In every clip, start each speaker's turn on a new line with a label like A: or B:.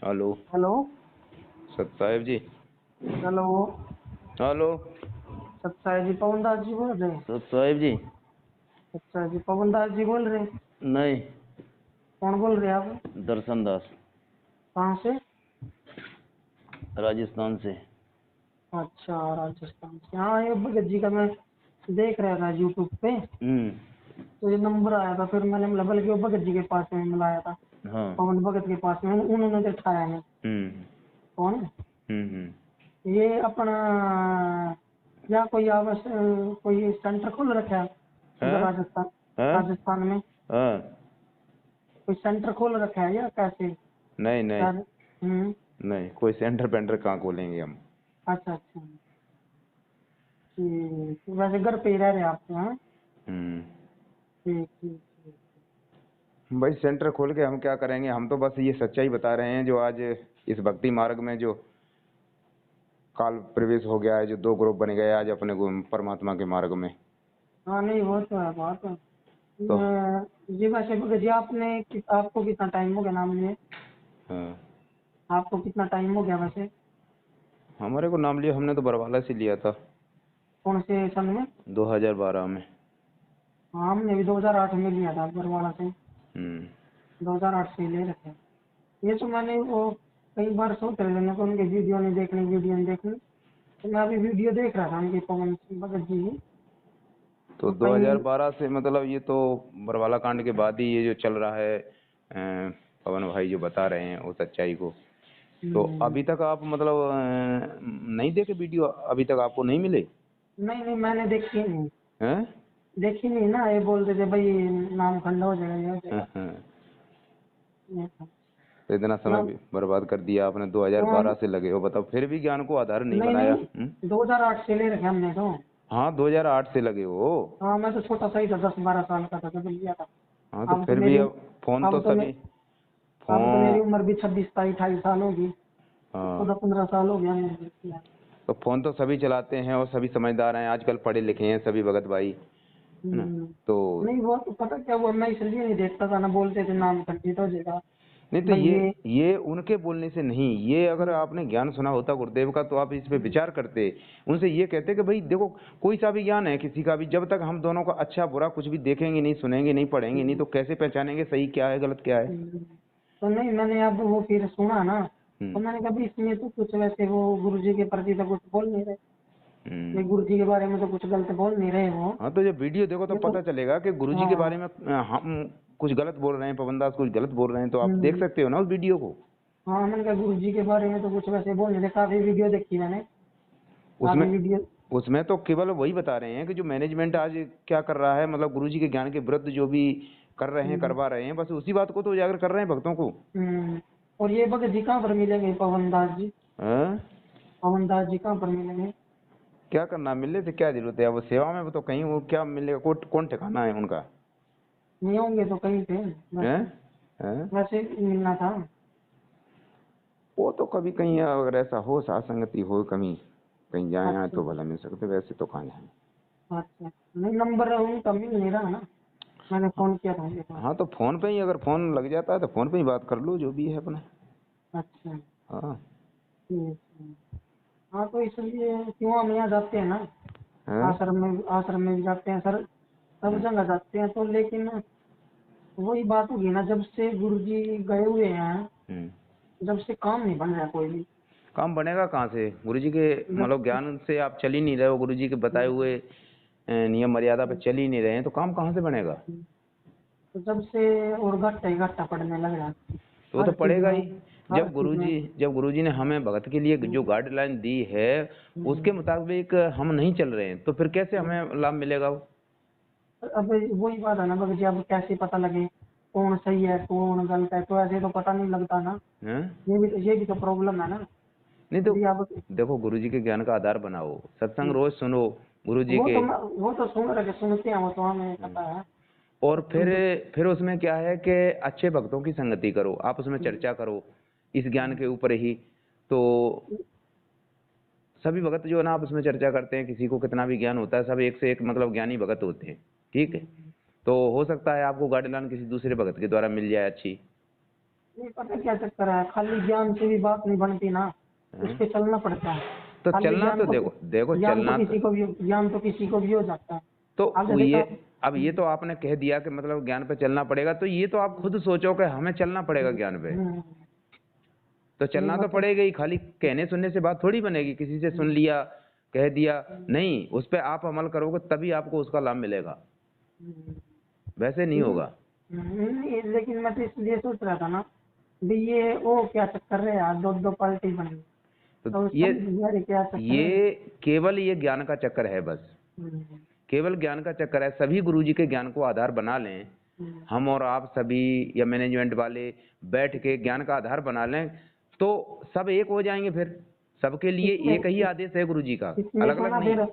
A: Hello.
B: Hello.
A: सत साहेब जी।
B: Hello.
A: Hello.
B: सत्साई जी पवन दास जी बोल रहे हैं?
A: सत साहेब जी।
B: अच्छा जी, पवन दास जी बोल रहे हैं?
A: नहीं,
B: कौन बोल रहे हैं आप?
A: दर्शन दास,
B: कहाँ से?
A: राजस्थान से।
B: अच्छा, राजस्थान से। हाँ, ये भगत जी का मैं देख रहा था यूट्यूब पे,
A: हम्म।
B: तो ये नंबर आया था, फिर मैंने मतलब बल्कि वो भगत जी के पास में मिलाया था।
A: हाँ।
B: पवन भगत के पास में उन्होंने दिखाया है।
A: हम्म।
B: कौन है?
A: हम्म।
B: ये अपना या कोई आवास कोई सेंटर खोल रखा है उधर
A: हैं?
B: राजस्थान?
A: हैं?
B: राजस्थान में
A: हाँ।
B: कोई सेंटर खोल रखा है या कैसे?
A: नहीं नहीं।
B: सर।
A: नहीं, कोई सेंटर पेंटर कहाँ खोलेंगे हम।
B: अच्छा अच्छा। ठीक, वैसे घर पे ही रह रहे हैं आप तो? हाँ।
A: हम्म।
B: ठीक ठीक ठीक।
A: भाई सेंटर खोल के हम क्या करेंगे, हम तो बस ये सच्चाई बता रहे हैं जो आज इस भक्ति मार्ग में जो काल प्रवेश हो गया है, जो दो ग्रुप बन गए आज अपने परमात्मा के मार्ग में।
B: हाँ, नहीं वो तो है बात है।
A: तो
B: जी वैसे भगत जी आपको कितना टाइम हो गया नाम लिए?
A: हाँ,
B: आपको कितना टाइम हो गया वैसे?
A: हमारे को नाम लिया, हमने तो बरवाला से लिया था
B: कौन से सन में?
A: 2012 में।
B: हाँ, हमने भी 2008 में लिया था बरवाड़ा से।
A: हम्म।
B: 2008 से ही ले रखे हैं। ये तो मैंने वो कई बार सोच रहे थे मेरे को उनके वीडियो नहीं देखनी, तो मैं अभी वीडियो देख रहा था उनकी, पवन सिंह भगत जी की।
A: तो
B: तो कहीं
A: 2012 से मतलब ये तो बरवाला कांड के बाद ही ये जो चल रहा है, पवन भाई जो बता रहे हैं वो सच्चाई को। तो
B: हम्म,
A: अभी तक आप मतलब नहीं देखे वीडियो, अभी तक आपको नहीं मिले?
B: नहीं नहीं मैंने देखी नहीं।
A: हैं?
B: देखी नहीं ना, ये बोल रहे थे भाई नाम खंडा हो जाएगा, ये हो जाएगा। ये था।
A: तो इतना समय
B: ना,
A: भी बर्बाद कर दिया आपने,
B: तो हम
A: 2012 से लगे हो, बताओ फिर भी ज्ञान को आधार नहीं
B: नहीं
A: बनाया।
B: नहीं 2008 से ले रखे हमने तो।
A: हाँ, 2008 से लगे हो।
B: हाँ, मैं तो छोटा सा ही था, 10-12 साल का था जब लिया था।
A: हाँ तो
B: अब तो
A: फिर भी
B: मेरी
A: अब फोन तो
B: अब तो
A: सभी
B: अब तो मेरी
A: फोन
B: उम्र भी 26-28 साल होगी।
A: हाँ,
B: 14-15 साल हो गया मैंने किया।
A: तो फोन तो सभी चलाते हैं और सभी समझदार हैं, आजकल पढ़े लिखे हैं सभी भगत भाई, है ना?
B: हम्म,
A: तो
B: नहीं वो तो पता क्या हुआ, मैं इसलिए नहीं देखता था ना, बोलते थे नाम खंडित हो जाएगा
A: नहीं तो
B: भाई ये।
A: ये उनके बोलने से नहीं, ये अगर
B: हम्म,
A: आपने ज्ञान सुना होता गुरुदेव का तो आप इस पे विचार करते, उनसे ये कहते कि भाई देखो, कोई सा भी ज्ञान है किसी का भी, जब तक हम दोनों का अच्छा बुरा कुछ भी देखेंगे नहीं, सुनेंगे नहीं, पढ़ेंगे नहीं,
B: हम्म,
A: तो कैसे पहचानेंगे सही क्या है गलत क्या है।
B: तो नहीं मैंने अब वो फिर सुना ना, तो
A: हम्म।
B: मैंने कहा भी इसमें तो कुछ वैसे वो गुरु जी के प्रति तो कुछ बोल नहीं रहे,
A: हम्म।
B: ये गुरु जी के बारे में तो कुछ गलत बोल नहीं रहे वो।
A: हाँ, तो जब वीडियो देखो तो
B: ये तो
A: पता चलेगा कि गुरुजी के बारे
B: हाँ।
A: में हम कुछ गलत बोल रहे हैं, पवन दास कुछ गलत बोल रहे हैं, तो आप देख
B: हम्म,
A: सकते हो ना उस वीडियो को।
B: हाँ, मैंने कहा गुरु जी के बारे में तो कुछ वैसे बोल नहीं रहे, काफी वीडियो देखी मैंने,
A: उसमें
B: काफी वीडियो।
A: उसमें तो केवल वही बता रहे हैं कि जो मैनेजमेंट आज क्या कर रहा है, मतलब गुरुजी के ज्ञान के विरुद्ध जो भी कर रहे हैं
B: हम्म,
A: करवा रहे हैं, बस उसी बात को तो उजागर कर रहे हैं भक्तों को।
B: और ये भगत जी कहाँ पर मिलेंगे, पवन दास जी?
A: हैं?
B: पवन दास जी कहाँ पर मिलेंगे?
A: क्या करना, मिलने से क्या जरूरत है, वो सेवा में, वो तो कहीं वो क्या मिलेगा, कौन ठिकाना है उनका।
B: नहीं होंगे तो कहीं पे
A: हैं?
B: वैसे,
A: हैं?
B: वैसे मिलना था।
A: वो तो कभी कहीं अगर ऐसा हो, साथ संगति हो, कहीं कहीं जाए आए
B: अच्छा
A: तो भला मिल सकते, वैसे तो कहाँ जाए।
B: अच्छा, नहीं नंबर उनका मिल नहीं रहा ना, मैंने फोन किया था उनके पास।
A: हाँ तो फोन पे ही अगर फोन लग जाता है तो फोन पे ही बात कर लो जो भी है अपना।
B: अच्छा
A: हाँ।
B: ठीक है। हाँ, तो इसलिए क्यों हम यहाँ जाते हैं ना,
A: हैं?
B: आश्रम में भी जाते हैं सर, सब
A: हम्म।
B: जगह जाते हैं, तो लेकिन वही बात होगी ना, जब से गुरु जी गए हुए हैं,
A: हम्म।
B: जब से काम नहीं बन रहा कोई भी।
A: काम बनेगा कहाँ से, गुरुजी के
B: जब
A: मतलब ज्ञान से आप चल ही नहीं रहे हो, गुरुजी के बताए हुए नियम मर्यादा पे चल ही नहीं रहे हैं, तो काम कहाँ से बनेगा।
B: तो जब से और घाटा ही घाटा पड़ने लग रहा है,
A: तो वो तो
B: हर चीज
A: पड़ेगा
B: में,
A: ही।
B: हर चीज में।
A: जब गुरुजी ने हमें भगत के लिए जो गाइडलाइन दी है उसके मुताबिक हम नहीं चल रहे हैं, तो फिर कैसे हमें लाभ मिलेगा वो।
B: अब वही बात है ना भगत जी, अब कैसे पता लगे कौन सही है कौन गलत है, तो ऐसे तो पता नहीं लगता ना।
A: हैं?
B: ये भी तो प्रॉब्लम है ना।
A: नहीं तो
B: अभी आप
A: देखो, गुरुजी के ज्ञान का आधार बनाओ, सत्संग रोज सुनो गुरुजी
B: वो
A: के।
B: तो वो तो सुनते हैं, वो तो हमें
A: हम्म।
B: पता है।
A: और
B: हम तो
A: फिर उसमें क्या है कि अच्छे भक्तों की संगति करो, आप उसमें चर्चा करो इस ज्ञान के ऊपर ही। तो सभी भगत जो है ना आपस में चर्चा करते हैं, किसी को कितना भी ज्ञान होता है, सब एक से एक मतलब ज्ञानी भगत होते हैं। ठीक है। तो हो सकता है आपको गाइडलाइन किसी दूसरे भगत के द्वारा मिल जाए अच्छी,
B: नहीं पता क्या चक्कर है, खाली ज्ञान से भी बात नहीं बनती ना, उस पे चलना पड़ता है।
A: तो
B: खाली
A: चलना
B: ज्ञान
A: तो
B: तो
A: देखो देखो
B: ज्ञान तो
A: चलना
B: किसी को भी ज्ञान तो किसी को भी हो जाता है।
A: तो
B: आपने
A: ये
B: देखा।
A: अब ये तो आपने कह दिया कि मतलब ज्ञान पे चलना पड़ेगा, तो ये तो आप खुद सोचो कि हमें चलना पड़ेगा ज्ञान पे।
B: हम्म,
A: तो
B: नहीं
A: चलना तो
B: मतलब
A: पड़ेगा ही, खाली कहने सुनने से बात थोड़ी बनेगी, किसी से सुन लिया कह दिया नहीं, उस पे आप अमल करोगे तभी आपको उसका लाभ मिलेगा,
B: हम्म,
A: वैसे नहीं होगा।
B: नहीं, लेकिन मैं तो इसलिए सोच रहा था ना भी ये वो क्या चक्कर है यार, दो दो पार्टी बनी,
A: तो
B: तो समझ यार ये क्या चक्कर है।
A: ये केवल ये ज्ञान का चक्कर है बस,
B: हम्म,
A: केवल ज्ञान का चक्कर है। सभी गुरुजी के ज्ञान को आधार बना लें,
B: हम्म,
A: हम और आप सभी या मैनेजमेंट वाले बैठ के ज्ञान का आधार बना लें तो सब एक हो जाएंगे, फिर सबके लिए
B: इसमें
A: एक ही आदेश है गुरुजी का,
B: इसमें
A: अलग
B: तो
A: अलग
B: ना
A: नहीं
B: फिर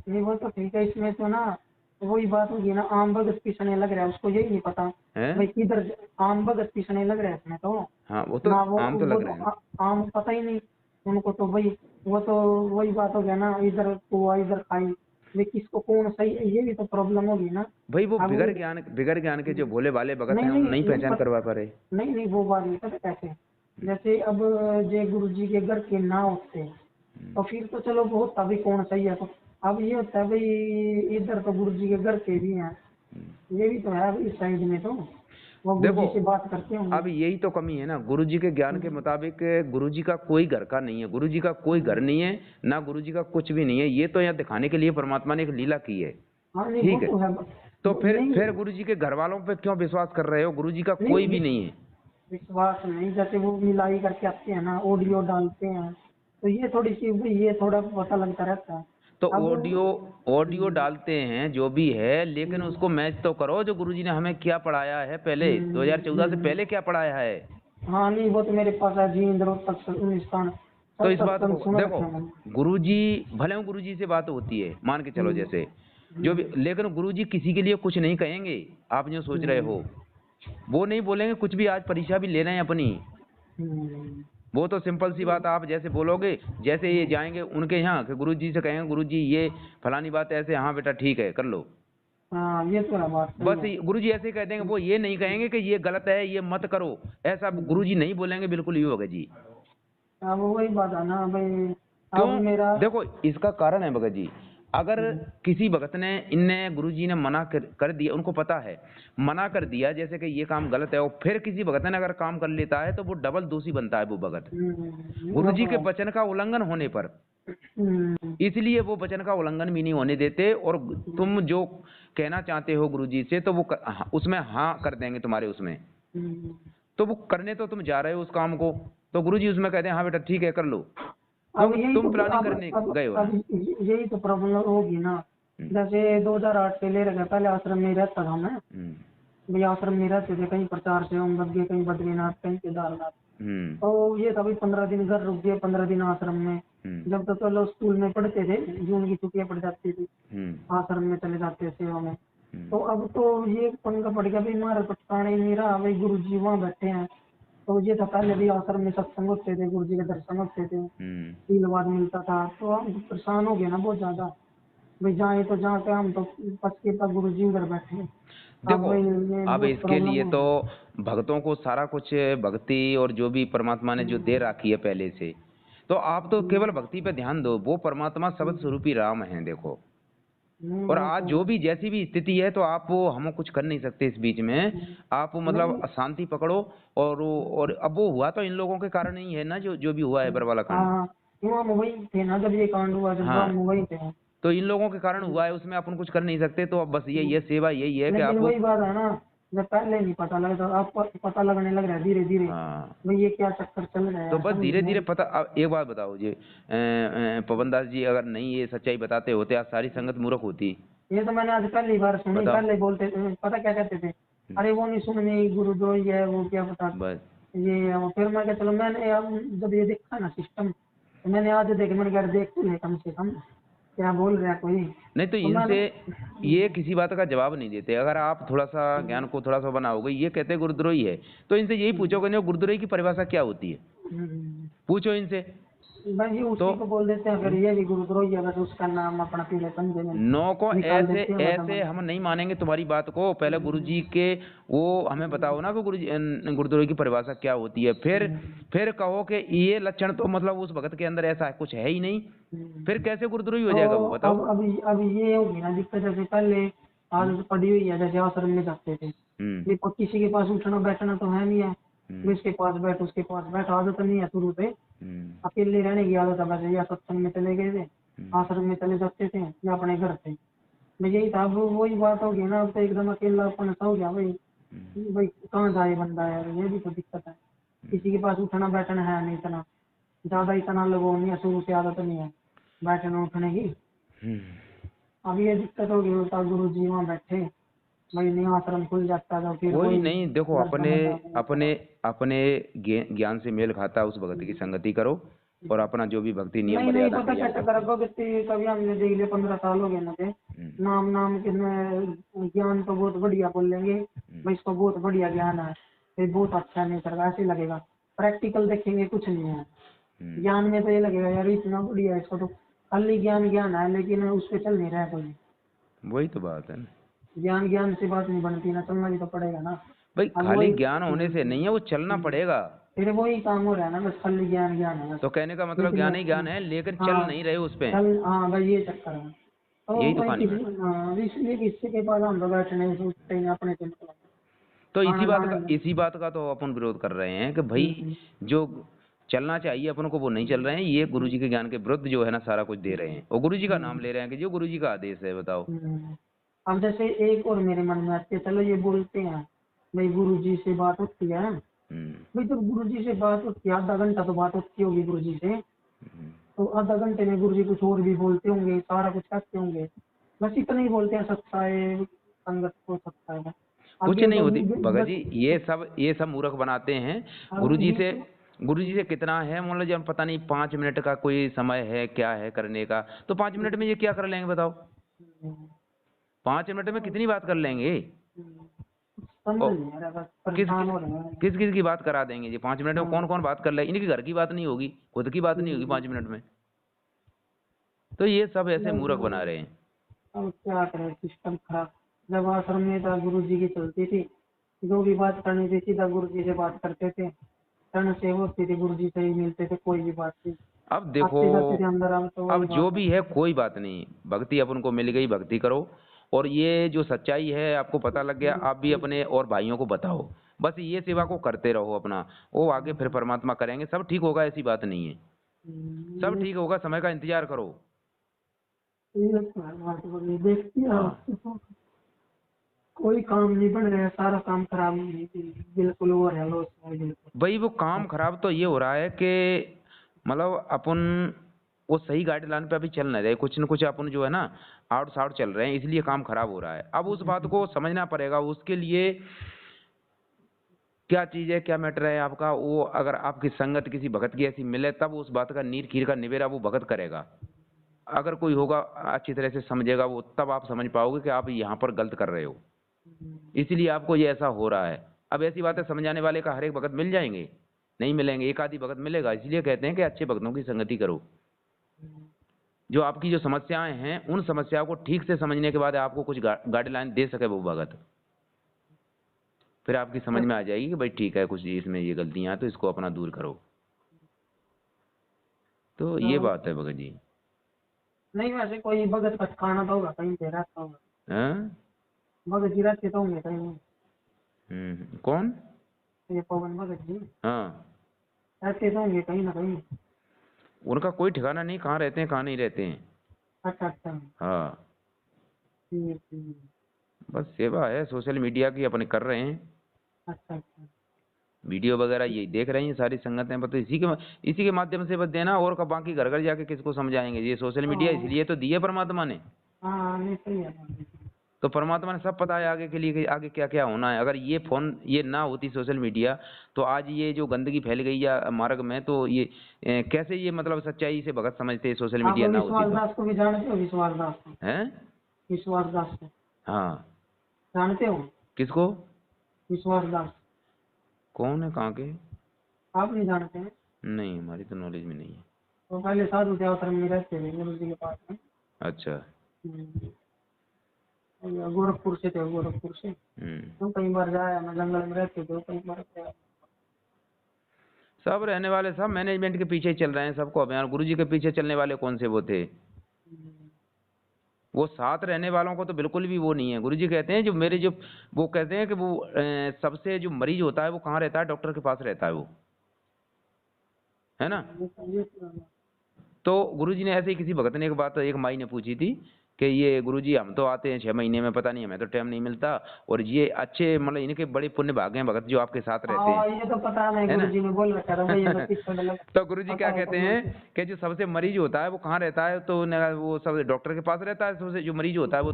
B: नहीं, वो तो ठीक है, इसमें तो ना वही बात होगी ना, आम भगत पीसने लग रहा है, उसको यही नहीं पता
A: है।
B: भाई किधर आम भगत पीसने लग रहा है इसमें तो
A: हाँ वो तो
B: ना,
A: आम तो
B: वो
A: लग
B: तो
A: रहे हैं।
B: आम पता ही नहीं उनको, तो भाई वो तो वही बात हो गया ना, इधर कुआ इधर खाई, भाई किसको कौन सही है, ये भी तो प्रॉब्लम होगी ना।
A: भाई वो
B: अब
A: बिगर ज्ञान के जो भोले भाले भगत
B: नहीं
A: हैं हम
B: नहीं
A: नहीं
B: नहीं
A: पहचान करवा पा रहे।
B: नहीं नहीं, वो बात नहीं पता कैसे, जैसे अब जे गुरु जी के घर के ना होते तो फिर तो चलो बहुत अभी कौन सही है, तो अब ये होता है भाई इधर तो गुरु जी के घर के भी हैं, ये भी तो है अभी इस साइड में, तो वो गुरु
A: देखो
B: जी से बात करते होंगे।
A: अब यही तो कमी है ना, गुरुजी के ज्ञान के मुताबिक गुरुजी का कोई घर का नहीं है, गुरुजी का कोई घर नहीं है, ना गुरुजी का कुछ भी नहीं है, ये तो यहाँ दिखाने के लिए परमात्मा ने एक लीला की है।
B: हाँ नहीं वो
A: ठीक है,
B: तो है,
A: तो
B: नहीं
A: फिर गुरुजी के घर वालों पे क्यों विश्वास कर रहे हो, गुरुजी का कोई
B: नहीं
A: भी नहीं है।
B: विश्वास नहीं, जैसे वो मिलाई करके आते हैं ना, ऑडियो डालते हैं, तो ये थोड़ी सी ये थोड़ा पता लगता रहता है।
A: तो
B: अब
A: ऑडियो ऑडियो डालते हैं जो भी है, लेकिन
B: हम्म,
A: उसको मैच तो करो जो गुरुजी ने हमें क्या पढ़ाया है पहले,
B: हम्म,
A: 2014 से पहले क्या पढ़ाया है।
B: हाँ नहीं वो तो मेरे पास है जी, इंद्र तक स्थान
A: तो
B: सब
A: इस बात
B: सत्संग
A: को
B: सुन
A: देखो,
B: रखे हैं मैंने।
A: गुरुजी भले ही गुरुजी से बात होती है मान के चलो,
B: हम्म,
A: जैसे जो भी,
B: हम्म,
A: लेकिन गुरुजी किसी के लिए कुछ नहीं कहेंगे, आप जो सोच रहे
B: हम्म,
A: हो वो नहीं बोलेंगे कुछ भी। आज परीक्षा भी ले रहे हैं अपनी,
B: हम्म,
A: वो तो सिंपल सी बात, आप जैसे बोलोगे, जैसे ये जाएंगे उनके यहाँ कि गुरुजी से कहेंगे गुरुजी ये फलानी बात ऐसे, हाँ बेटा ठीक है कर लो,
B: हाँ ये तो है, बात सही
A: बस
B: है।
A: गुरुजी ऐसे ही कह देंगे, वो ये नहीं कहेंगे कि ये गलत है ये मत करो, ऐसा गुरुजी नहीं बोलेंगे बिल्कुल ही होगा जी।
B: अब वही बात है ना भाई,
A: क्यों,
B: अब मेरा
A: देखो इसका कारण है भगत जी, अगर
B: हम्म,
A: किसी भगत ने इनने गुरुजी ने मना कर दिया, उनको पता है मना कर दिया जैसे कि ये काम गलत है, और फिर किसी भगत ने अगर काम कर लेता है तो वो डबल दोषी बनता है वो भगत,
B: वो
A: गुरुजी
B: तो
A: के
B: है।
A: वचन का उल्लंघन होने पर।
B: हम्म,
A: इसलिए वो वचन का उल्लंघन भी नहीं होने देते, और तुम जो कहना चाहते हो गुरुजी से तो वो उसमें हाँ कर देंगे तुम्हारे उसमें,
B: हम्म,
A: तो वो करने तो तुम जा रहे हो उस काम को, तो गुरुजी उसमें कहते हैं हाँ बेटा ठीक है कर लो,
B: अब
A: क्योंकि
B: यही तो
A: तुम प्लानिंग
B: अब
A: करने
B: अब
A: गए हो
B: अब
A: ना।
B: यही तो प्रॉब्लम होगी ना,
A: हम्म,
B: जैसे 2008 से ले रखा, पहले आश्रम में रहता था मैं,
A: हम्म,
B: भाई आश्रम में रहते थे, कहीं प्रचार से हम लग गए, कहीं बद्रीनाथ कहीं केदारनाथ,
A: हम्म,
B: तो ये था भाई 15 दिन घर रुक गए, 15 दिन आश्रम में,
A: हम्म,
B: जब तक तो लोग स्कूल में पढ़ते थे, जून की छुट्टियां पड़ जाती थी,
A: हम्म,
B: आश्रम में चले जाते सेवा में।
A: हम्म,
B: तो अब तो ये पंगा पड़ गया भाई, हमारा तो ठिकाना ही नहीं रहा, भाई गुरु जी वहाँ बैठे हैं, तो ये था पहले भी आश्रम में सत्संग होते थे, गुरु जी के दर्शन होते थे,
A: हम्म।
B: आशीर्वाद मिलता था, तो हम परेशान हो गए ना बहुत ज्यादा, भाई जाए तो जहाँ पे हम तो बच के तब गुरु जी उधर बैठे, अब
A: देखो
B: भाई ये
A: अब
B: बहुत
A: इसके
B: प्रॉब्लम
A: लिए
B: हो
A: तो
B: गई।
A: भक्तों को सारा कुछ भक्ति और जो भी परमात्मा ने जो दे रखी है पहले से, तो आप तो केवल भक्ति पे ध्यान दो, वो परमात्मा शब्द स्वरूपी राम है देखो।
B: नहीं
A: और
B: वो
A: आज
B: तो
A: जो भी जैसी भी स्थिति है तो आप वो हम कुछ कर नहीं सकते इस बीच में, आप मतलब
B: नहीं,
A: शांति पकड़ो। और अब वो हुआ तो इन लोगों के कारण ही है ना, जो जो भी हुआ है बरवाला कांड।
B: हाँ वहाँ वही थे ना, जब ये कांड हुआ जब
A: हाँ,
B: वहाँ वही थे।
A: तो इन लोगों के कारण हुआ है, उसमें अपन कुछ कर नहीं सकते, तो अब बस ये सेवा यही है कि
B: लेकिन
A: आप।
B: वही बात है ना, जब पहले नहीं पता लगा तो अब पता लगने लग रहा है धीरे धीरे,
A: हाँ,
B: भाई ये क्या चक्कर चल रहा
A: तो
B: है,
A: बस
B: समझ
A: धीरे धीरे
B: में।
A: पता। अब एक बात बताओ जी, पवन दास जी अगर नहीं ये सच्चाई बताते होते आज सारी संगत मूर्ख होती।
B: ये तो मैंने आज पहली बार सुनी,
A: बताओ।
B: पहले बोलते थे, पता क्या कहते थे, अरे वो नहीं सुननी गुरुद्रोही है, वो क्या बता,
A: बस
B: ये है वो। फिर मैं क्या, चलो मैंने अब जब ये देखा ना सिस्टम, तो मैंने आज देख, मैंने कहा देख तो ले कम से कम क्या बोल रहा है कोई,
A: नहीं तो
B: तो मैंने
A: इनसे ये किसी बात का जवाब नहीं देते, अगर आप थोड़ा सा ज्ञान को थोड़ा सा बनाओगे, ये कहते हैं गुरुद्रोही है, तो इनसे यही पूछोगे नहीं गुरुद्रोही की परिभाषा क्या होती है,
B: हम्म,
A: पूछो इनसे।
B: भाई ये
A: तो
B: उसी को बोल देते हैं, अगर ये भी गुरुद्रोही है बस उसका नाम अपना पीले पंजे में
A: नो को
B: निकाल
A: ऐसे
B: देते हैं
A: ऐसे हम नहीं मानेंगे तुम्हारी बात को। पहले गुरुजी के वो हमें बताओ ना कि गुरुद्रोही की परिभाषा क्या होती है, फिर कहो कि ये लक्षण तो मतलब उस भगत के अंदर ऐसा कुछ है ही नहीं, फिर कैसे गुरुद्रोही हो
B: तो
A: जाएगा वो बताओ।
B: अब ये होगी ना दिक्कत, जैसे पहले आदत पड़ी हुई है, जैसे आश्रम में जाते थे,
A: हम्म
B: ये किसी के पास उठना बैठना तो है नहीं है,
A: हम्म
B: इसके पास बैठ उसके पास बैठ, आदत नहीं है शुरू से,
A: हम्म
B: अकेले रहने की आदत है, वैसे या सत्संग में चले गए थे,
A: हम्म
B: आश्रम में चले जाते थे या अपने घर थे। मैं यही था, अब वही बात होगी ना, अब तो एकदम अकेलापन सा हो गया भाई। भाई कहाँ जाए बंदा यार, ये भी तो दिक्कत है, किसी के पास उठना बैठना है नहीं, इतना ज्यादा इतना लोगों नहीं है, शुरू से आदत नहीं है बैठने उठने की।
A: हम्म।
B: अब ये दिक्कत होगी, होता गुरु जी वहाँ बैठे, भाई नहीं आश्रम खुल जाता तो फिर
A: कोई
B: वही
A: नहीं, देखो
B: गर्दन
A: अपने
B: उठाने का।
A: अपने अपने ज्ञान से मेल खाता उस भगत की संगति करो, और अपना जो भी भक्ति नियम
B: नहीं नहीं,
A: मर्यादा
B: पता क्या
A: नियम
B: चक्कर है,
A: करते हैं।
B: भक्ति कभी हमने देख लिया, 15 साल हो गए मुझे,
A: हम्म
B: नाम नाम के ज्ञान तो बहुत बढ़िया बोल लेंगे,
A: हम्म
B: भाई इसको बहुत बढ़िया ज्ञान है, ये बहुत अच्छा नहीं कर रहा, ऐसे लगेगा। प्रैक्टिकल देखेंगे कुछ नहीं है,
A: हम्म।
B: ज्ञान में तो ये लगेगा यार इतना बढ़िया है, इसको तो खाली ज्ञान ज्ञान है, लेकिन उस पर चल नहीं रहा है कोई।
A: वही तो बात है ना
B: ज्ञान ज्ञान से बात नहीं बनती ना, चलना भी तो पड़ेगा ना।
A: भाई,
B: अब
A: खाली
B: वही
A: ज्ञान होने से नहीं है, वो चलना पड़ेगा।
B: फिर वही काम हो रहा है ना, बस खाली ज्ञान ज्ञान है बस।
A: तो कहने का मतलब
B: इसलिए
A: ज्ञान ही ज्ञान है, लेकिन चल
B: हाँ
A: नहीं रहे उस पे।
B: चल, हाँ भाई ये चक्कर है। तो
A: यही तो
B: भाई
A: कहानी बैठ।
B: हाँ, इसलिए किसी के पास हम लोग बैठने सोचते हैं अपने से मतलब
A: तो
B: खाना दाना में।
A: इसी बात का तो अपन विरोध कर रहे हैं कि भाई
B: हम्म,
A: जो चलना चाहिए अपन को वो नहीं चल रहे हैं, ये गुरुजी के ज्ञान के विरुद्ध जो है ना सारा कुछ दे रहे हैं, और गुरुजी का नाम
B: हम्म,
A: ले रहे हैं कि जो गुरुजी का आदेश है, बताओ।
B: अब जैसे एक और मेरे मन में आती है, चलो ये बोलते हैं भाई गुरु जी से बात होती है,
A: हम्म
B: भाई जब गुरु जी से बात होती है आधा घंटा तो बात होती होगी गुरु जी से,
A: हम्म।
B: तो आधा घंटे में गुरु जी कुछ और भी बोलते होंगे, सारा कुछ करते होंगे, बस इतना ही बोलते हैं सच्चा है संगत को, सच्चा है,
A: कुछ
B: आगे
A: नहीं
B: तो
A: होती भगत
B: बस।
A: जी, ये सब मूर्ख बनाते हैं।
B: अब ये
A: गुरुजी से कितना है, मान लो जब पता नहीं 5 मिनट का कोई समय है क्या है करने का, तो 5 मिनट में ये क्या कर लेंगे बताओ। 5 मिनट में कितनी बात कर लेंगे।
B: समझ
A: और
B: नहीं आ रहा, बस
A: किस
B: परेशान हो रहे हैं।
A: किस किस की बात करा देंगे जी 5 मिनट में, कौन
B: हाँ,
A: कौन बात कर ले, इनके घर की बात नहीं होगी, खुद की बात नहीं होगी 5 मिनट में। तो ये सब ऐसे मूर्ख बना रहे हैं।
B: अब क्या करें, सिस्टम खराब। जब आश्रम में था गुरु जी की चलती थी, जो भी बात करनी थी सीधा गुरु जी से बात करते थे, क्षण से होती थी, गुरु जी से ही मिलते थे, कोई भी बात थी,
A: अब देखो,
B: आते जाते थे अंदर, हम तो
A: अब
B: वही
A: जो
B: बात है।
A: भी है कोई बात नहीं, भक्ति अपन को मिल गई, भक्ति करो, और ये जो सच्चाई है आपको पता लग गया, आप भी अपने और भाइयों को बताओ, बस ये सेवा को करते रहो अपना, वो आगे फिर परमात्मा करेंगे, सब ठीक होगा, ऐसी बात नहीं है, सब
B: ये
A: ठीक होगा, समय का इंतजार करो।
B: ये तो है बात, बोलिए देखती है
A: हाँ
B: आप, कोई काम नहीं बन रहा है, सारा काम खराब बिल्कुल हो रहा है, लॉस है बिल्कुल।
A: भाई, वो काम खराब तो ये हो रहा है कि मतलब अपन वो सही गाइडलाइन पे अभी चल नहीं रहे, कुछ न कुछ अपन जो है ना आउट साउट चल रहे हैं, इसलिए काम खराब हो रहा है। अब उस बात को समझना पड़ेगा, उसके लिए क्या चीज है, क्या मैटर है आपका, वो अगर आपकी संगत किसी भगत की ऐसी मिले तब उस बात का नीर खीर का निबेरा वो भगत करेगा। अगर कोई होगा अच्छी तरह से समझेगा वो, तब आप समझ पाओगे कि आप यहाँ पर गलत कर रहे हो, इसलिए आपको ये ऐसा हो रहा है। अब ऐसी बातें समझाने वाले का हर एक भगत मिल जाएंगे, नहीं मिलेंगे, एक आधी भगत मिलेगा, इसलिए कहते हैं कि अच्छे भक्तों की संगति करो। जो आपकी जो समस्याएं हैं उन समस्याओं को ठीक से समझने के बाद आपको कुछ गाइडलाइन दे सके वो भगत, फिर आपकी समझ में आ जाएगी कि भाई ठीक है, कुछ इसमें ये गलतियां हैं तो इसको अपना दूर करो। तो ये
B: तो
A: बात है भगत जी।
B: नहीं, वैसे कोई भगत का ठिकाना तो होगा, कहीं पे रहता होगा,
A: हैं?
B: भगत जी रहते तो होंगे कहीं,
A: कौन?
B: ये पवन भगत जी
A: हाँ,
B: रहते तो होंगे कहीं ना कहीं।
A: उनका कोई ठिकाना नहीं, कहाँ रहते हैं कहाँ नहीं रहते हैं।
B: अच्छा अच्छा,
A: हाँ,
B: ठीक ठीक,
A: बस सेवा है सोशल मीडिया की अपने कर रहे हैं,
B: अच्छा अच्छा।
A: वीडियो वगैरह यही देख रही हैं सारी संगतें, बस इसी के माध्यम से बस देना, और का बाकी घर घर जाके किसको समझाएंगे, ये सोशल मीडिया
B: हाँ
A: इसलिए तो दिए परमात्मा ने।
B: हाँ, नहीं सही है बात।
A: तो परमात्मा ने सब पता है आगे के लिए कि आगे क्या क्या होना है। अगर ये फोन ये ना होती सोशल मीडिया, तो आज ये जो गंदगी फैल गई या मार्ग में, तो ये कैसे ये मतलब सच्चाई से भगत समझते सोशल
B: आप
A: मीडिया ना होती
B: विश्वास
A: तो।
B: दास को भी जानते हो, विश्वास दास को?
A: हैं?
B: विश्वास दास को
A: हाँ।
B: जानते हो?
A: किसको?
B: विश्वास दास,
A: कौन है, कहाँ के?
B: आप नहीं जानते हैं?
A: नहीं, हमारी तो नॉलेज में नहीं है।
B: तो पहले साधु थे आश्रम में रहते थे गुरु जी के पास में।
A: अच्छा।
B: ये गोरखपुर से थे, गोरखपुर से। तो कई बार जाया मैं, जंगल में रहते थे कई बार गया।
A: सब रहने वाले सब मैनेजमेंट के पीछे ही चल रहे हैं, सबको अभियान। गुरुजी के पीछे चलने वाले कौन से वो थे? वो साथ रहने वालों को तो बिल्कुल भी वो नहीं है। गुरुजी कहते हैं जो मेरे जो वो कहते हैं कि वो सबसे जो मरीज होता है वो कहाँ रहता है? डॉक्टर के पास रहता है वो, है ना। तो गुरुजी ने ऐसे ही किसी भगत ने एक बात एक माई ने पूछी थी कि ये गुरुजी हम तो आते हैं 6 महीने में, पता नहीं हमें तो टाइम नहीं मिलता, और ये अच्छे मतलब इनके बड़े पुण्य भाग हैं भगत जो आपके साथ रहते हैं,
B: ये तो पता नहीं,
A: है ना।
B: गुरुजी ने बोल रखा था भाई ये तो किस तरह
A: तो गुरुजी क्या कहते हैं कि जो सबसे मरीज होता है वो कहाँ रहता है? तो वो सब डॉक्टर के पास रहता है, सबसे जो मरीज होता है वो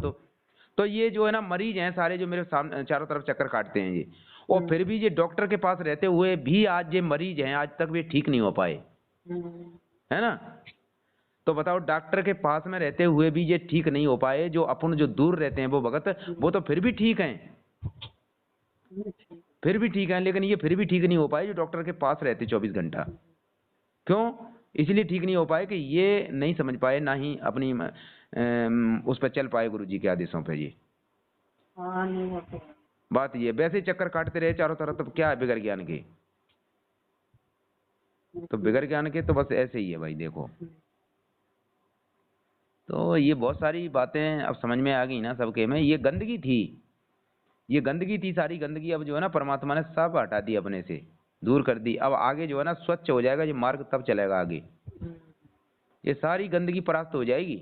A: तो ये जो है ना मरीज हैं सारे जो मेरे सामने चारों तरफ चक्कर काटते हैं ये, और फिर भी ये डॉक्टर के पास रहते हुए भी आज ये मरीज हैं, आज तक वे ठीक नहीं हो पाए, है ना। तो बताओ डॉक्टर के पास में रहते हुए भी ये ठीक नहीं हो पाए, जो अपन जो दूर रहते हैं वो भगत वो तो फिर भी ठीक हैं, फिर भी ठीक है, लेकिन ये फिर भी ठीक नहीं हो पाए जो डॉक्टर के पास रहते 24 घंटा। क्यों? इसलिए ठीक नहीं हो पाए कि ये नहीं समझ पाए, ना ही अपनी उस पर चल पाए गुरुजी के आदेशों पे। ये बात ये वैसे ही चक्कर काटते रहे चारों तरफ, तो क्या है बिगर ज्ञान के? तो बिगर ज्ञान के तो बस ऐसे ही है भाई, देखो। तो ये बहुत सारी बातें अब समझ में आ गई ना सबके में। ये गंदगी थी, ये गंदगी थी, सारी गंदगी अब जो है ना परमात्मा ने सब हटा दी, अपने से दूर कर दी। अब आगे जो है ना स्वच्छ हो जाएगा ये मार्ग, तब चलेगा आगे, ये सारी गंदगी परास्त हो जाएगी।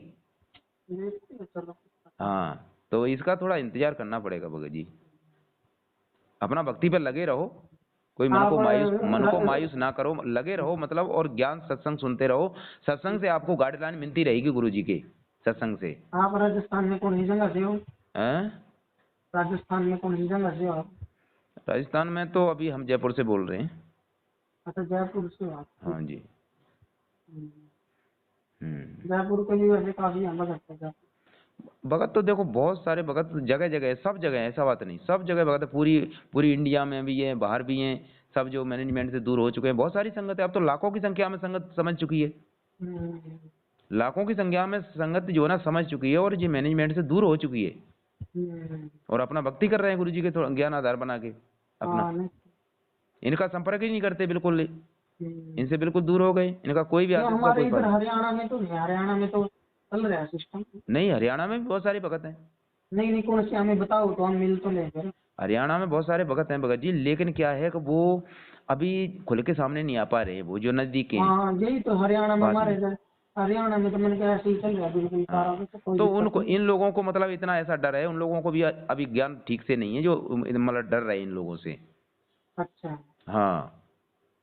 A: हाँ, तो इसका थोड़ा इंतजार करना पड़ेगा भगत जी। अपना भक्ति पे लगे रहो, कोई मन को मायूस ना करो, लगे रहो मतलब, और ज्ञान सत्संग सुनते रहो। सत्संग से आपको गाइडलाइन मिलती रहेगी गुरुजी के सत्संग से।
B: आप राजस्थान में कौन सी जगह से हो? राजस्थान में कौन सी जगह से हो आप?
A: राजस्थान में तो अभी हम जयपुर से बोल रहे हैं।
B: अच्छा, जयपुर से हो आप?
A: हाँ जी।
B: जयपुर के भी वैसे काफी हम भगत।
A: भगत तो देखो बहुत सारे भगत जगह जगह है, सब जगह है, ऐसा बात नहीं, सब जगह भगत है। पूरी इंडिया में भी है, बाहर भी हैं, सब जो मैनेजमेंट से दूर हो चुके हैं। बहुत सारी संगत है, अब तो लाखों की संख्या में संगत समझ चुकी है, लाखों की संख्या में संगत जो है ना समझ चुकी है, और ये मैनेजमेंट से दूर हो चुकी है, और अपना भक्ति कर रहे हैं गुरु जी के ज्ञान आधार बना के अपना। इनका संपर्क ही नहीं करते बिल्कुल, इनसे बिल्कुल दूर हो गए, इनका कोई भी आदेश
B: हमारे इधर हरियाणा में तो नहीं, हरियाणा में तो चल रहा है सिस्टम। नहीं,
A: हरियाणा में भी बहुत सारे भगत हैं।
B: नहीं कौन से हमें बताओ तो हम मिल तो लेंगे। हरियाणा
A: में बहुत सारे भगत हैं भगत जी, लेकिन क्या है कि वो अभी खुल के सामने नहीं आ पा रहे, वो जो नजदीक है।
B: हाँ यही तो हरियाणा में, हमारे इधर हरियाणा में तो मैंने कहा ऐसे ही चल रहा है बिल्कुल सारा।
A: तो उनको, इन लोगों को मतलब इतना ऐसा डर है, उन लोगों को भी अभी ज्ञान ठीक से नहीं है, जो मतलब डर रहे इन लोगों से।
B: अच्छा।
A: हाँ,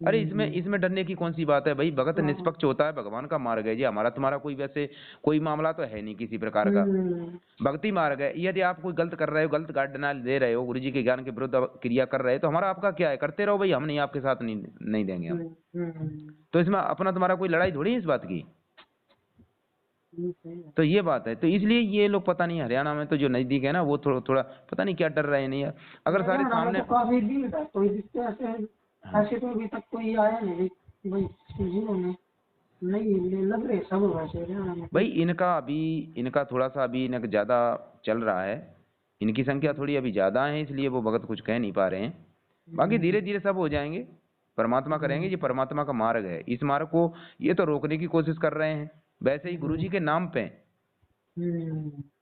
A: अरे इसमें डरने की कौन सी बात है भाई? भगत निष्पक्ष होता है, भगवान का मार्ग है जी, हमारा तुम्हारा कोई वैसे कोई मामला तो है नहीं किसी प्रकार का। भक्ति मार्ग है, यदि आप कोई गलत कर रहे हो, गलत गाइडलाइन दे रहे हो, गुरु जी के ज्ञान के विरुद्ध क्रिया कर रहे हो, तो हमारा आपका क्या है? करते रहो भाई, हम नहीं आपके साथ नहीं देंगे हम। तो इसमें अपना तुम्हारा कोई लड़ाई थोड़ी है इस बात की। तो ये बात है, तो इसलिए ये लोग पता नहीं हरियाणा में तो जो नजदीक है ना, वो थोड़ा पता नहीं क्या डर रहे हैं। नहीं अगर सारे सामने
B: काफी भीड़ है, तो ऐसे तो अभी तक कोई आया नहीं भाई, जिन्होंने नहीं लग रहे सब वैसे हरियाणा में
A: भाई। इनका थोड़ा सा अभी इनका ज्यादा चल रहा है, इनकी संख्या थोड़ी अभी ज्यादा है, इसलिए वो भगत कुछ कह नहीं पा रहे हैं। बाकी धीरे धीरे सब हो जाएंगे, परमात्मा करेंगे, ये परमात्मा का मार्ग है। इस मार्ग को ये तो रोकने की कोशिश कर रहे हैं, वैसे ही गुरुजी के नाम पे,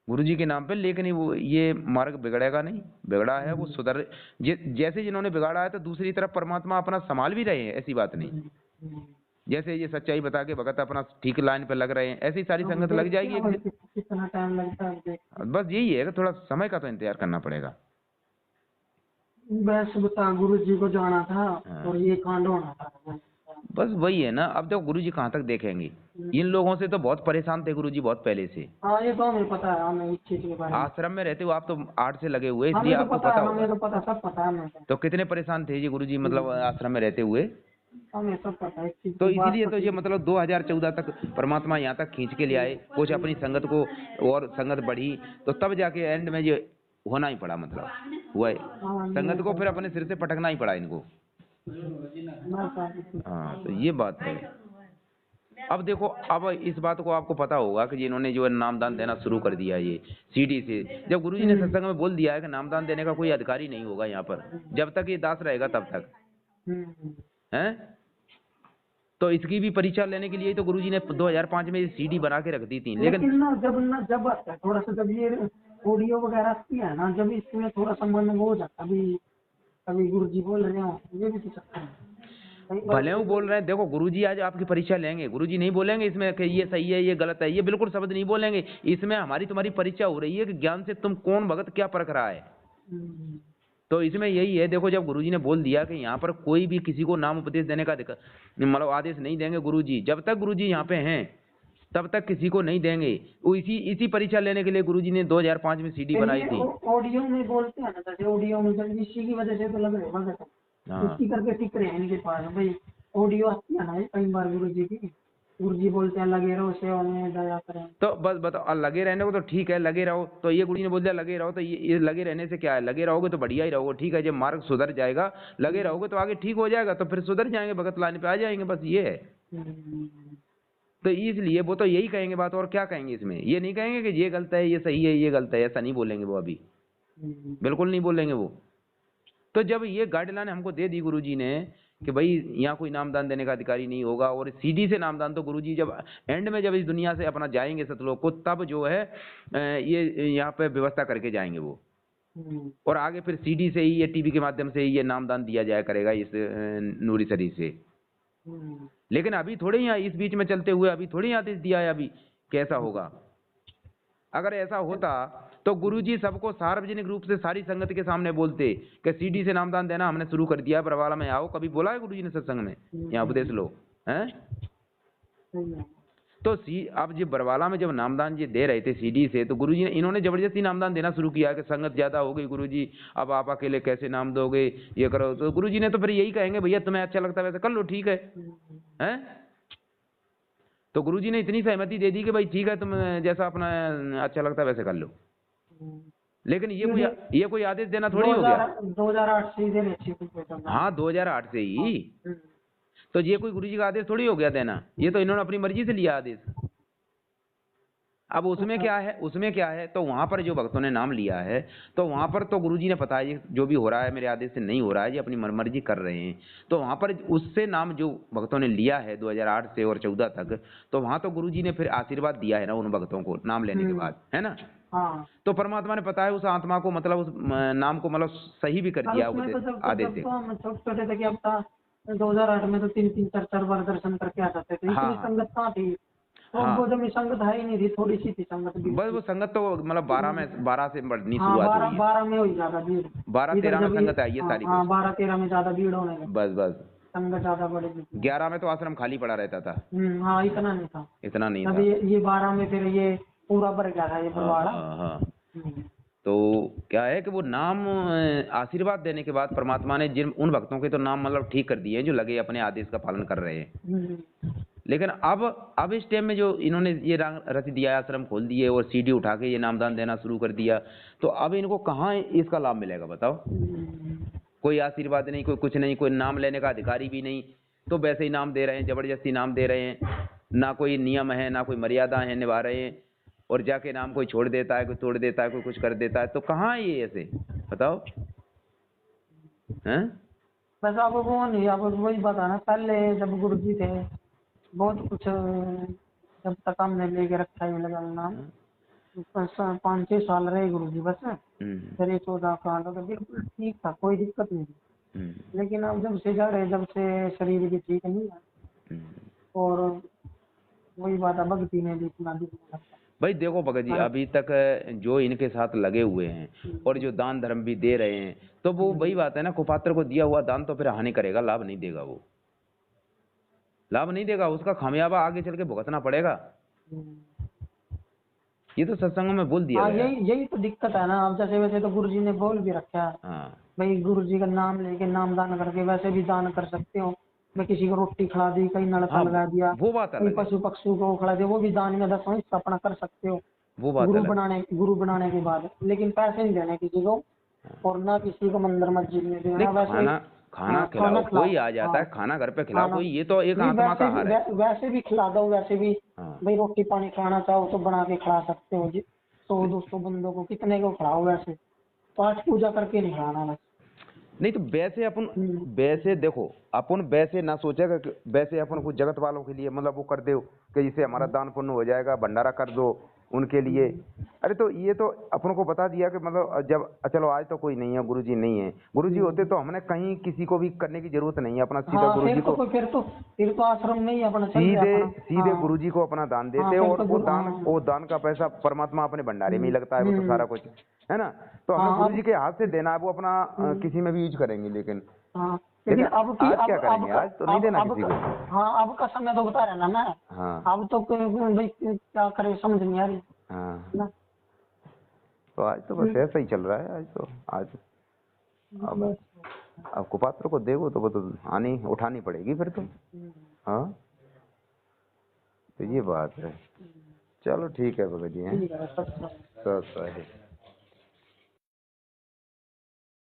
A: गुरुजी के नाम पे, लेकिन वो ये मार्ग बिगड़ेगा नहीं, बिगड़ा है वो सुधर। जैसे जिन्होंने बिगाड़ा है, तो दूसरी तरफ परमात्मा अपना संभाल भी रहे हैं, ऐसी बात नहीं। जैसे ये सच्चाई बता के भगत अपना ठीक लाइन पे लग रहे हैं, ऐसी सारी संगत लग जाएगी।
B: कितना टाइम लगता है?
A: बस यही है कि थोड़ा समय का तो इंतजार करना पड़ेगा।
B: बस बता, गुरु जी को जाना था और ये कांड होना था,
A: बस वही है ना। अब देखो गुरुजी कहाँ तक देखेंगे, इन लोगों से तो बहुत परेशान थे गुरुजी बहुत पहले से।
B: हाँ ये तो हमें पता है, हमें इस चीज के बारे में।
A: आश्रम में रहते हो आप तो 8 से लगे हुए, इसलिए आपको पता होगा।
B: हमें तो पता, सब पता है।
A: तो कितने परेशान थे ये गुरुजी मतलब आश्रम में रहते हुए,
B: हमें सब पता है।
A: तो इसीलिए तो ये मतलब 2014 तक परमात्मा यहाँ तक खींच के ले आए, कुछ अपनी संगत को, और संगत बढ़ी, तो तब जाके एंड में ये होना ही पड़ा, मतलब हुआ है। संगत को फिर अपने सिर से पटकना ही पड़ा इनको। हाँ, तो ये बात है। अब देखो, अब इस बात को आपको पता होगा कि जिन्होंने जो है नामदान देना शुरू कर दिया ये सीडी से, जब गुरुजी ने सत्संग में बोल दिया है कि नामदान देने का कोई अधिकारी नहीं होगा यहाँ पर, जब तक ये दास रहेगा तब तक, हैं? तो इसकी भी परीक्षा लेने के लिए तो गुरुजी ने 2005 में सीडी बना के रख दी थी, लेकिन
B: जब आता है थोड़ा सा, जब ये ऑडियो वगैरह आती है ना, जब इसमें थोड़ा सा मन वो हो जाता, अभी गुरुजी बोल रहे हो, ये भी तो सकता है।
A: भले वो बोल रहे हैं, देखो गुरुजी आज आपकी परीक्षा लेंगे, गुरुजी नहीं बोलेंगे इसमें कि ये सही है ये गलत है, ये बिल्कुल शब्द नहीं बोलेंगे। इसमें हमारी तुम्हारी परीक्षा हो रही है कि ज्ञान से तुम कौन भगत क्या परख रहा है। तो इसमें यही है, देखो जब गुरुजी ने बोल दिया कि यहाँ पर कोई भी किसी को नाम उपदेश देने का मतलब आदेश नहीं देंगे गुरुजी, जब तक गुरुजी यहाँ पे हैं तब तक किसी को नहीं देंगे। वो इसी परीक्षा लेने के लिए गुरुजी ने 2005 में सीडी बनाई थी।
B: ऑडियो में बोलते हैं ना, जैसे ऑडियो में जब इसी की वजह से तो लग रहे हैं इसकी करके टिक रहे हैं इनके पास भाई। ऑडियो आती है ना कई बार गुरुजी की, गुरुजी बोलते हैं लगे रहो सेवा में दया करें। तो
A: बस बताओ, लगे रहने को तो ठीक है, लगे रहो, तो ये गुरुजी ने बोल दिया लगे रहो, तो ये लगे रहने से क्या है, लगे रहोगे तो बढ़िया ही रहोगे, ठीक है। जब मार्ग सुधर जाएगा, लगे रहोगे तो आगे ठीक हो जाएगा, तो फिर सुधर जाएंगे, भगत लाने पे आ जाएंगे, बस ये है। तो इसलिए वो तो यही कहेंगे बात, और क्या कहेंगे इसमें, ये नहीं कहेंगे कि ये गलत है ये सही है ये गलत है, ऐसा नहीं बोलेंगे वो, अभी बिल्कुल नहीं बोलेंगे वो। तो जब ये गाइडलाइन हमको दे दी गुरुजी ने कि भाई यहाँ कोई नामदान देने का अधिकारी नहीं होगा, और सीडी से नामदान तो गुरुजी जब एंड में जब इस दुनिया से अपना जाएंगे सतलोक को, तब जो है ये यहाँ पे व्यवस्था करके जाएंगे वो, और आगे फिर सीडी से ही, ये टीवी के माध्यम से ही ये नामदान दिया जाया करेगा इस नूरी शरीर से। लेकिन अभी थोड़े ही इस बीच में चलते हुए अभी थोड़ी आदेश दिया है अभी कैसा होगा। अगर ऐसा होता तो गुरुजी सबको सार्वजनिक रूप से सारी संगत के सामने बोलते कि सीडी से नामदान देना हमने शुरू कर दिया है, बरवाला में आओ। कभी बोला है गुरुजी ने सत्संग में यहाँ उपदेश लो, हैं? तो अब जब बरवाला में जब नामदान ये दे रहे थे सीडी से, तो गुरुजी ने इन्होंने जबरदस्ती नामदान देना शुरू किया कि संगत ज्यादा हो गई गुरुजी, अब आप अकेले कैसे नाम दोगे, ये करो। तो गुरुजी ने तो फिर यही कहेंगे भैया तुम्हें अच्छा लगता है वैसे कर लो, ठीक है, हैं? तो गुरुजी ने इतनी सहमति दे दी कि भाई ठीक है तुम जैसा अपना अच्छा लगता है वैसे कर लो। लेकिन ये कोई आदेश देना थोड़ी हो गया,
B: 2008 से ही देने।
A: हाँ 2008 से ही, तो ये कोई गुरुजी का आदेश थोड़ी हो गया देना, ये तो इन्होंने अपनी मर्जी से लिया आदेश। अब उसमें क्या है, तो वहां पर जो भक्तों ने नाम लिया है, तो वहां पर तो गुरुजी ने पता है जो भी हो रहा है मेरे आदेश से नहीं हो रहा है, ये अपनी मर्जी कर रहे हैं। तो वहां पर उससे नाम जो भक्तों ने लिया है 2008 से और 14 तक, तो वहां तो गुरुजी ने फिर आशीर्वाद दिया है ना उन भक्तों को नाम लेने के बाद, है ना।
B: हाँ।
A: तो परमात्मा ने पता है उस आत्मा को, मतलब उस नाम को मतलब सही भी कर दिया आदेश से।
B: 2008 में तो 3-3 4-4 बार दर्शन करके आ जाते थे, इतनी संगत कहाँ थी।
A: हाँ।
B: वो जब संगत है ही नहीं थी, थोड़ी सी थी संगत भी।
A: बस वो संगत तो मतलब 12 से बढ़नी शुरुआत हुई है।
B: 12 में हुई ज्यादा भीड़,
A: 12-13 में संगत आई है सारी।
B: 12-13 में ज्यादा भीड़ होने लगी,
A: बस
B: संगत ज्यादा बढ़ेगी।
A: 11 में तो आश्रम खाली पड़ा रहता था।
B: हाँ, इतना नहीं था।
A: था
B: ये 12 में फिर ये पूरा भर गया था ये बरवाड़ा।
A: हाँ। तो क्या है कि वो नाम आशीर्वाद देने के बाद परमात्मा ने जिन उन भक्तों के तो नाम मतलब ठीक कर दिए हैं जो लगे अपने आदेश का पालन कर रहे हैं। लेकिन अब इस टाइम में जो इन्होंने ये रच दिया, आश्रम खोल दिए और सीडी उठा के ये नामदान देना शुरू कर दिया, तो अब इनको कहाँ इसका लाभ मिलेगा बताओ। कोई आशीर्वाद नहीं, कोई कुछ नहीं, कोई नाम लेने का अधिकारी भी नहीं, तो वैसे ही नाम दे रहे हैं, जबरदस्ती नाम दे रहे हैं, ना कोई नियम है ना कोई मर्यादा है निभा रहे हैं, और जाके नाम कोई छोड़ देता है, कोई तोड़ देता है, कोई कुछ कर देता है, तो कहाँ ये ऐसे बताओ, हैं?
B: बस अब वो नहीं, अब वही बताना, पहले जब गुरुजी थे बहुत कुछ, जब तक हमने लेके रखा है लगा नाम, 5-6 साल रहे गुरुजी बस, फिर 14 साल हो गए, बिल्कुल ठीक था, कोई दिक्कत नहीं। लेकिन अब जब से जा रहे, जब से शरीर भी ठीक नहीं है, और वही बात है भक्ति में भी इतना दिखने लगता।
A: भाई देखो भगत जी, अभी तक जो इनके साथ लगे हुए हैं और जो दान धर्म भी दे रहे हैं, तो वो वही बात है ना, कुपात्र को दिया हुआ दान तो फिर हानि करेगा, लाभ नहीं देगा, वो लाभ नहीं देगा, उसका खामियाबा आगे चल के भुगतना पड़ेगा। ये तो सत्संग में बोल दिया गया।
B: यही तो दिक्कत है ना। अब जैसे वैसे तो गुरुजी ने बोल भी रखा है, भाई गुरुजी का नाम लेके नाम दान करके वैसे भी दान कर सकते हो। मैं किसी को रोटी खिला दी, कहीं नलका लगा दिया,
A: वो बात
B: है, पशु पक्षी को खिला दिया, वो भी दान में 10वां हिस्सा अपना कर सकते हो,
A: वो बात
B: गुरु बनाने के बाद। लेकिन पैसे नहीं देने किसी को, और ना किसी को मंदिर मस्जिद में देना। वैसे
A: खाना
B: हाँ,
A: खिलाओ,
B: खाना
A: कोई
B: खिलाओ,
A: आ जाता
B: हाँ,
A: है खाना घर पे खिलाओ,
B: खाना
A: कोई ये तो एक
B: नहीं,
A: आत्मा का
B: वैसे भी
A: आहार है।
B: वैसे भी खिला दो, वैसे भी
A: हाँ
B: भाई रोटी पानी खाना चाहो तो बना के खिला सकते हो जी। 100-200 बंदों को कितने को खिलाओ, वैसे पाठ पूजा करके नहीं खिलाना बस।
A: नहीं तो वैसे अपन,
B: हम्म,
A: वैसे देखो अपन वैसे ना सोचेगा कि वैसे अपन को जगत वालों के लिए मतलब वो कर दो कि जिससे हमारा दान पुण्य हो जाएगा, भंडारा कर दो उनके लिए। अरे तो ये तो अपन को बता दिया कि मतलब जब चलो आज तो कोई नहीं है, गुरुजी नहीं है, गुरुजी होते तो हमने कहीं किसी को भी करने की जरूरत नहीं है, अपना सीधा
B: हाँ,
A: गुरुजी को,
B: फिर तो आश्रम नहीं अपना चल रहा
A: सीधे
B: अपना।
A: सीधे
B: हाँ,
A: गुरुजी को अपना दान
B: हाँ,
A: देते,
B: फिर
A: और
B: तो
A: वो
B: गुरु,
A: दान,
B: हाँ,
A: वो दान का पैसा परमात्मा अपने भंडारे में ही लगता है, वो तो
B: हम्म,
A: सारा कुछ है ना। तो हमने
B: हाँ,
A: गुरुजी के हाथ से देना है, वो अपना
B: हम्म,
A: किसी में भी यूज करेंगे, लेकिन
B: हाँ, लेकिन
A: आज क्या करेंगे, आज तो नहीं देना किसी को।
B: हाँ, अब का समय तो बता रहा ना मैं।
A: हाँ
B: अब तो भाई क्या करे समझ नहीं आ रही
A: हाँ,
B: ना।
A: तो आज तो बस ऐसा ही चल रहा है आज तो। आज अब
B: बस,
A: अब कुपात्र को देखो तो वो तो आनी उठानी पड़ेगी फिर तो। हाँ, तो ये बात है। चलो ठीक है भगत जी, हैं
B: ठीक है, सब
A: सब सही।